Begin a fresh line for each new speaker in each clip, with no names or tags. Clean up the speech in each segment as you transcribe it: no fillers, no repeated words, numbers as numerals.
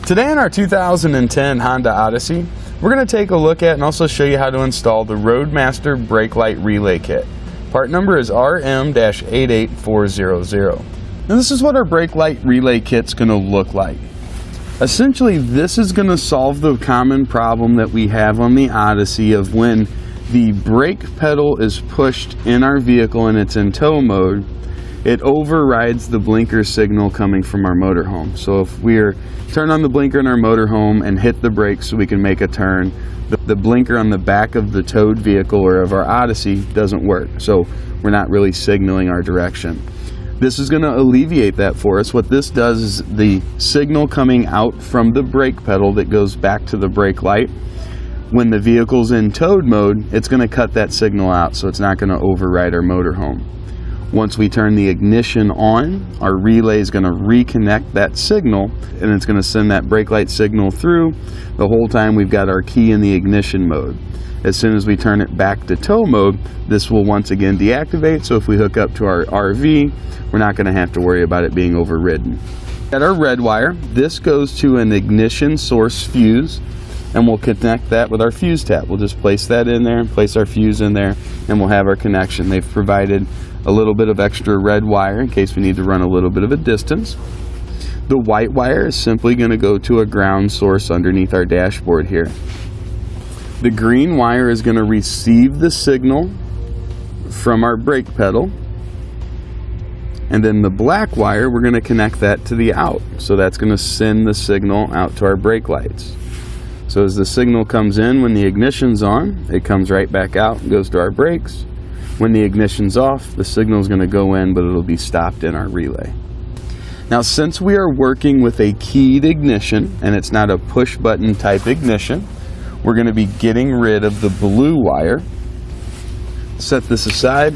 Today in our 2010 Honda Odyssey, we're going to take a look at and also show you how to install the Roadmaster Brake-Lite Relay Kit. Part number is RM-88400. Now this is what our Brake-Lite Relay Kit's going to look like. Essentially, this is going to solve the common problem that we have on the Odyssey of when the brake pedal is pushed in our vehicle and it's in tow mode, it overrides the blinker signal coming from our motorhome. So if we're turn on the blinker in our motorhome and hit the brake so we can make a turn, the blinker on the back of the towed vehicle or of our Odyssey doesn't work. So we're not really signaling our direction. This is going to alleviate that for us. What this does is the signal coming out from the brake pedal that goes back to the brake light, when the vehicle's in towed mode, it's going to cut that signal out so it's not going to override our motorhome. Once we turn the ignition on, our relay is going to reconnect that signal and it's going to send that brake light signal through. The whole time we've got our key in the ignition mode. As soon as we turn it back to tow mode, this will once again deactivate, so if we hook up to our RV, we're not going to have to worry about it being overridden. At our red wire, this goes to an ignition source fuse, and we'll connect that with our fuse tab. We'll just place that in there, place our fuse in there, and we'll have our connection. They've provided a little bit of extra red wire in case we need to run a little bit of a distance. The white wire is simply going to go to a ground source underneath our dashboard here. The green wire is going to receive the signal from our brake pedal, and then the black wire, we're going to connect that to the out. So that's going to send the signal out to our brake lights. So as the signal comes in when the ignition's on, it comes right back out and goes to our brakes. When the ignition's off, the signal is going to go in, but it'll be stopped in our relay. Now, since we are working with a keyed ignition and it's not a push button type ignition, we're going to be getting rid of the blue wire. Set this aside.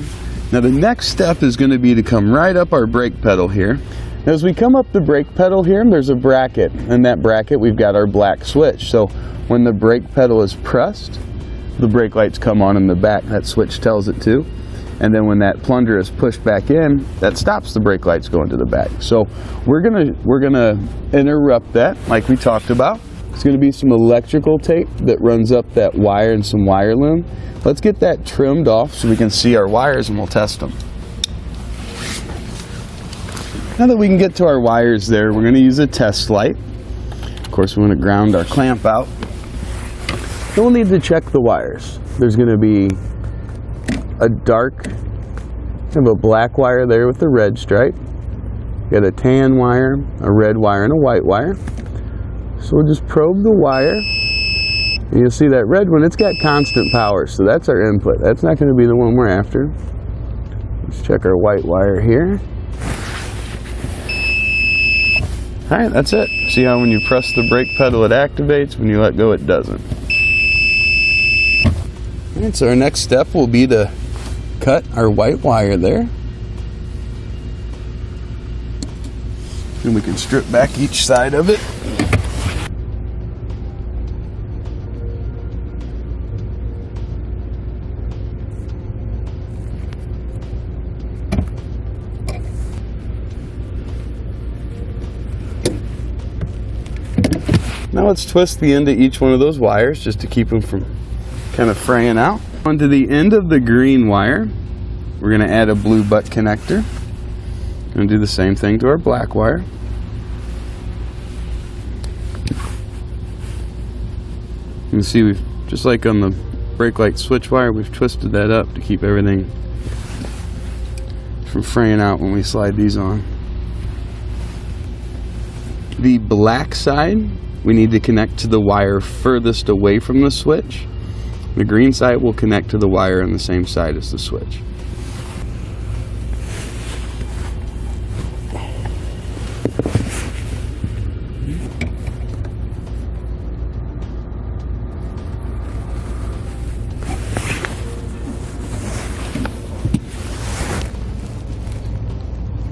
Now the next step is going to be to come right up our brake pedal here. Now, as we come up the brake pedal here, there's a bracket. In that bracket, we've got our black switch. So when the brake pedal is pressed, the brake lights come on in the back. That switch tells it to. And then when that plunger is pushed back in, that stops the brake lights going to the back. So we're gonna interrupt that like we talked about. It's going to be some electrical tape that runs up that wire and some wire loom. Let's get that trimmed off so we can see our wires and we'll test them. Now that we can get to our wires there, we're going to use a test light. Of course, we want to ground our clamp out. Then we'll need to check the wires. There's going to be a dark, kind of a black wire there with the red stripe. Got a tan wire, a red wire, and a white wire. So we'll just probe the wire, and you'll see that red one, it's got constant power, so that's our input. That's not going to be the one we're after. Let's check our white wire here. Alright, that's it. See how when you press the brake pedal it activates, when you let go it doesn't. Alright, so our next step will be to cut our white wire there. And we can strip back each side of it. Now let's twist the end of each one of those wires just to keep them from kind of fraying out. Onto the end of the green wire, we're going to add a blue butt connector. Going to do the same thing to our black wire. You can see we've, just like on the brake light switch wire, we've twisted that up to keep everything from fraying out when we slide these on. The black side, we need to connect to the wire furthest away from the switch. The green side will connect to the wire on the same side as the switch.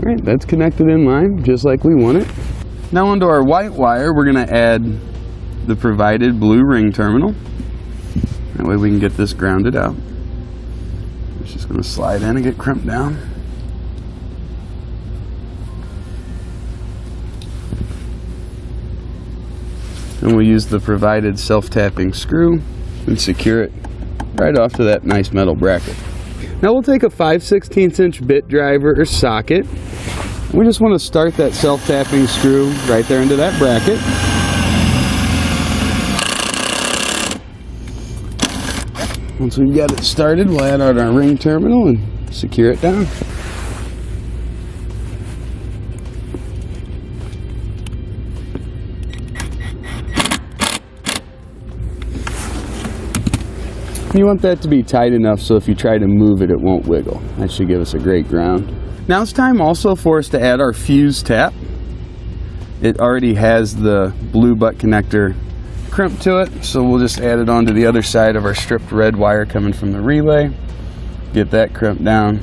Alright, that's connected in line just like we want it. Now onto our white wire, we're going to add the provided blue ring terminal. That way we can get this grounded out. It's just going to slide in and get crimped down. And we'll use the provided self-tapping screw and secure it right off to that nice metal bracket. Now we'll take a 5/16 inch bit driver or socket. We just want to start that self-tapping screw right there into that bracket. Once we've got it started, we'll add out our ring terminal and secure it down. You want that to be tight enough so if you try to move it, it won't wiggle. That should give us a great ground. Now it's time also for us to add our fuse tap. It already has the blue butt connector crimp to it, so we'll just add it onto the other side of our stripped red wire coming from the relay. Get that crimp down.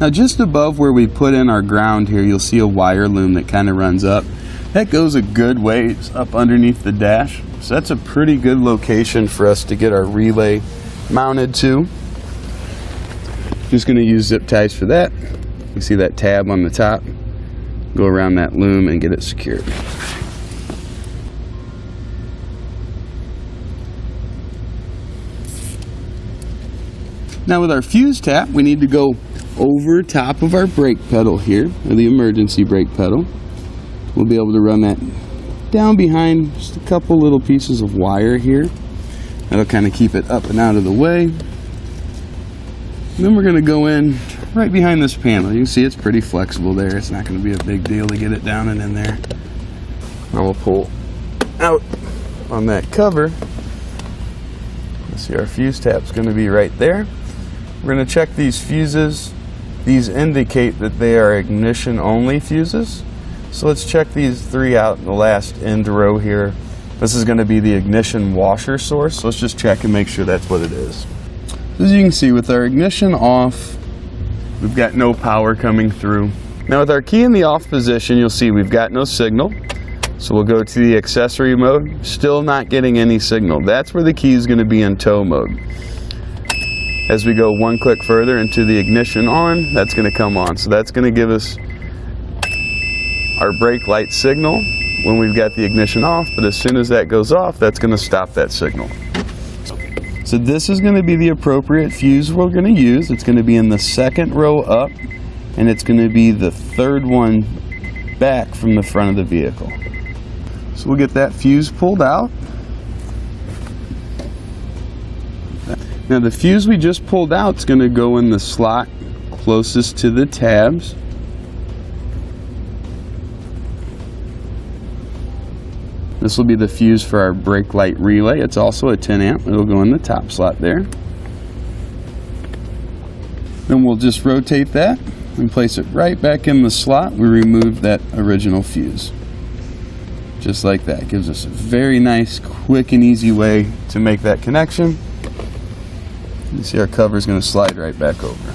Now just above where we put in our ground here, you'll see a wire loom that kind of runs up. That goes a good ways up underneath the dash, so that's a pretty good location for us to get our relay mounted to. Just going to use zip ties for that. You see that tab on the top? Go around that loom and get it secured. Now with our fuse tap, we need to go over top of our brake pedal here, or the emergency brake pedal. We'll be able to run that down behind just a couple little pieces of wire here. That'll kind of keep it up and out of the way. And then we're going to go in right behind this panel. You can see it's pretty flexible there. It's not going to be a big deal to get it down and in there. Now we'll pull out on that cover. Let's see, our fuse tap's going to be right there. We're going to check these fuses. These indicate that they are ignition only fuses. So let's check these three out in the last end row here. This is going to be the ignition washer source. So let's just check and make sure that's what it is. As you can see, with our ignition off, we've got no power coming through. Now with our key in the off position, you'll see we've got no signal. So we'll go to the accessory mode, still not getting any signal. That's where the key is going to be in tow mode. As we go one click further into the ignition on, that's going to come on. So that's going to give us our brake light signal when we've got the ignition off, but as soon as that goes off, that's going to stop that signal. So this is going to be the appropriate fuse we're going to use. It's going to be in the second row up, and it's going to be the third one back from the front of the vehicle. So we'll get that fuse pulled out. Now the fuse we just pulled out is going to go in the slot closest to the tabs. This will be the fuse for our Brake-Lite relay. It's also a 10 amp. It'll go in the top slot there. Then we'll just rotate that and place it right back in the slot. We removed that original fuse. Just like that. Gives us a very nice, quick and easy way to make that connection. You see our cover is going to slide right back over.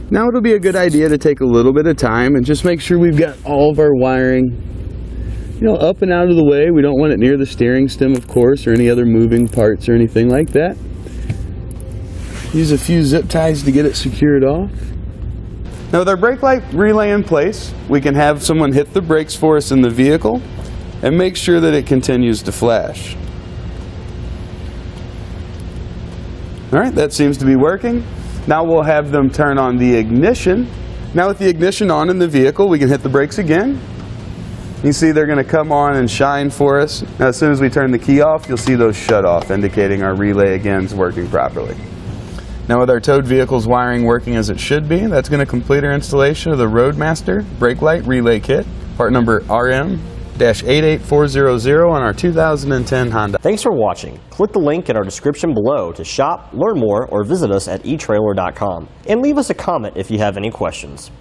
Now it'll be a good idea to take a little bit of time and just make sure we've got all of our wiring, you know, up and out of the way. We don't want it near the steering stem, of course, or any other moving parts or anything like that. Use a few zip ties to get it secured off. Now with our Brake-Lite relay in place, we can have someone hit the brakes for us in the vehicle and make sure that it continues to flash. Alright, that seems to be working. Now we'll have them turn on the ignition. Now with the ignition on in the vehicle, we can hit the brakes again. You see they're going to come on and shine for us. Now as soon as we turn the key off, you'll see those shut off, indicating our relay again is working properly. Now with our towed vehicle's wiring working as it should be, that's going to complete our installation of the Roadmaster Brake-Lite relay kit, part number RM-88400 on our 2010 Honda.
Thanks for watching. Click the link in our description below to shop, learn more, or visit us at etrailer.com. And leave us a comment if you have any questions.